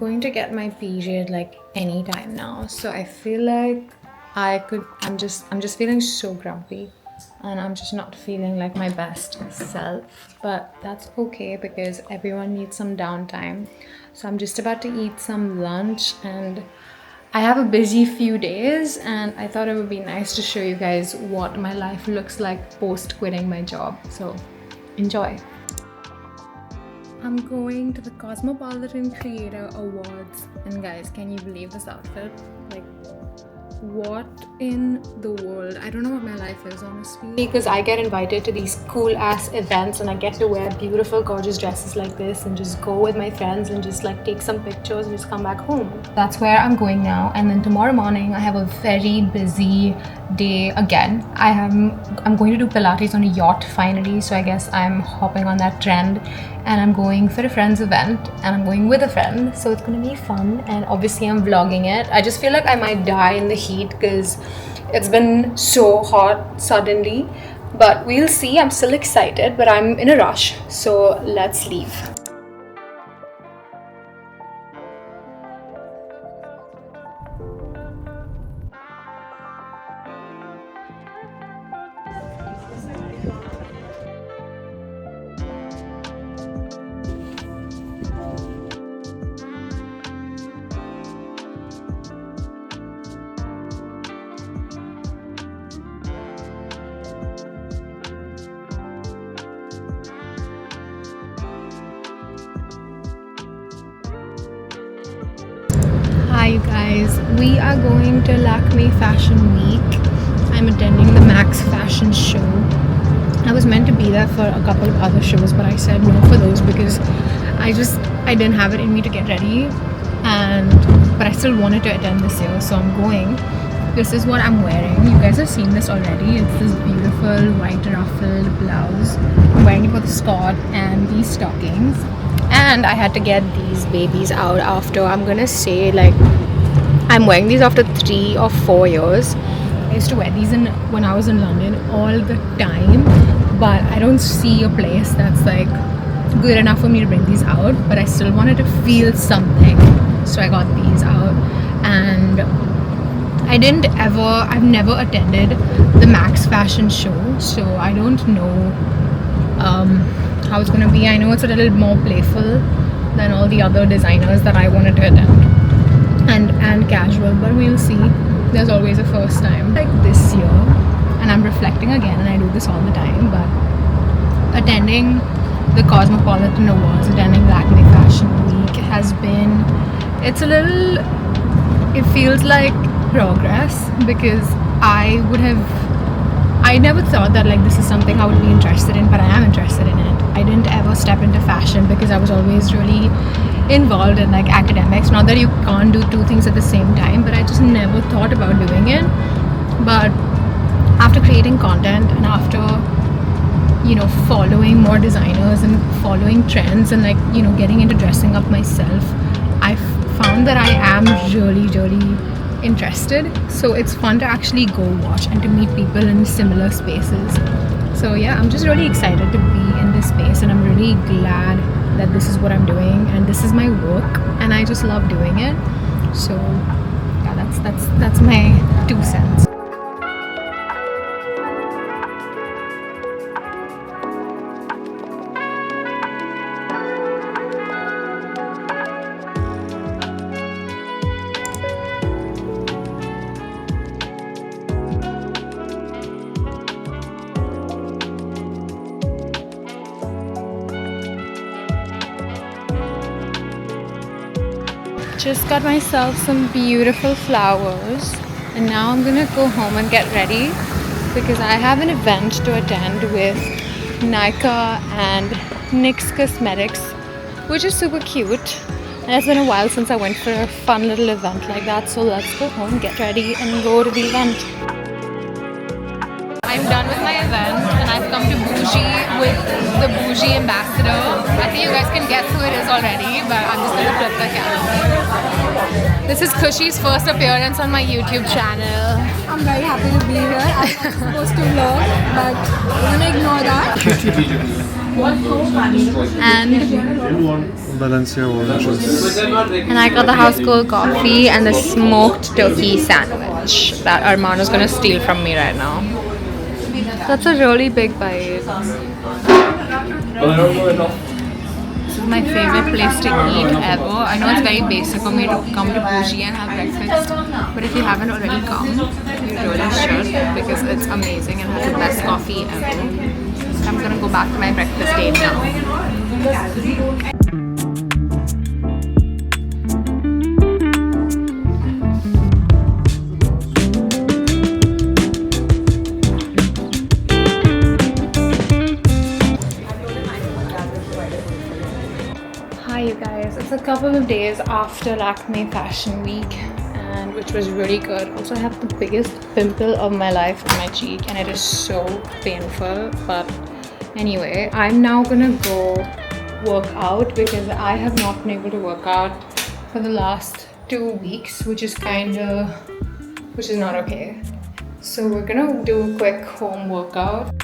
Going to get my period like anytime now, so I feel like I'm just feeling so grumpy, and I'm just not feeling like my best self, but that's okay because everyone needs some downtime. So I'm just about to eat some lunch, and I have a busy few days, and I thought it would be nice to show you guys what my life looks like post quitting my job. So enjoy. I'm going to the Cosmopolitan Creator Awards, and guys, can you believe this outfit? Like, what in the world? I don't know what my life is, honestly, because I get invited to these cool ass events and I get to wear beautiful gorgeous dresses like this and just go with my friends and just like take some pictures and just come back home. That's where I'm going now, and then tomorrow morning I have a very busy day again. I'm going to do pilates on a yacht finally, so I guess I'm hopping on that trend, and I'm going for a friend's event, and I'm going with a friend, so it's gonna be fun. And obviously I'm vlogging it. I just feel like I might die in the heat because it's been so hot suddenly, but we'll see. I'm still excited, but I'm in a rush, so let's leave. Hi you guys, we are going to Lakme Fashion Week. I'm attending the Max Fashion Show. I was meant to be there for a couple of other shows, but I said no for those because I didn't have it in me to get ready, but I still wanted to attend this year, so I'm going. This is what I'm wearing. You guys have seen this already. It's this beautiful white ruffled blouse. I'm wearing it with a skirt and these stockings. And I had to get these babies out after, I'm gonna say, like, I'm wearing these after 3 or 4 years. I used to wear these when I was in London all the time, but I don't see a place that's like good enough for me to bring these out, but I still wanted to feel something, so I got these out. And I've never attended the Max Fashion Show, so I don't know how it's gonna be. I know it's a little more playful than all the other designers that I wanted to attend, and casual, but we'll see. There's always a first time. Like this year, and I'm reflecting again, and I do this all the time, but attending the Cosmopolitan Awards, attending Lakme Fashion Week it feels like progress, because I never thought that like this is something I would be interested in, but I am interested in it. I didn't ever step into fashion because I was always really involved in like academics. Not that you can't do two things at the same time, but I just never thought about doing it. But after creating content and after, you know, following more designers and following trends and like, you know, getting into dressing up myself, I found that I am really, really interested. So it's fun to actually go watch and to meet people in similar spaces. So yeah, I'm just really excited to be in this space, and I'm really glad that this is what I'm doing and this is my work, and I just love doing it. So yeah, that's my 2 cents. Just got myself some beautiful flowers, and now I'm gonna go home and get ready because I have an event to attend with Nika and NYX Cosmetics, which is super cute. And it's been a while since I went for a fun little event like that, so let's go home, get ready, and go to the event. I'm done with my event, and I've come to Bougie with the Bougie ambassador. I think you guys can guess who it is already, but I'm just gonna flip the camera. This is Kushi's first appearance on my YouTube channel. I'm very happy to be here. I was supposed to vlog, but I'm gonna ignore that. Valencia oranges. And I got the house cold coffee and the smoked turkey sandwich that Armano's gonna steal from me right now. That's a really big bite. This is my favorite place to eat ever. I know it's very basic for me to come to Bougie and have breakfast, but if you haven't already come, you really should because it's amazing and has the best coffee ever. I'm gonna go back to my breakfast date now. Hi you guys, it's a couple of days after Lakme Fashion Week and which was really good. Also I have the biggest pimple of my life on my cheek and it is so painful, but anyway, I'm now gonna go work out because I have not been able to work out for the last 2 weeks, which is not okay. So we're gonna do a quick home workout.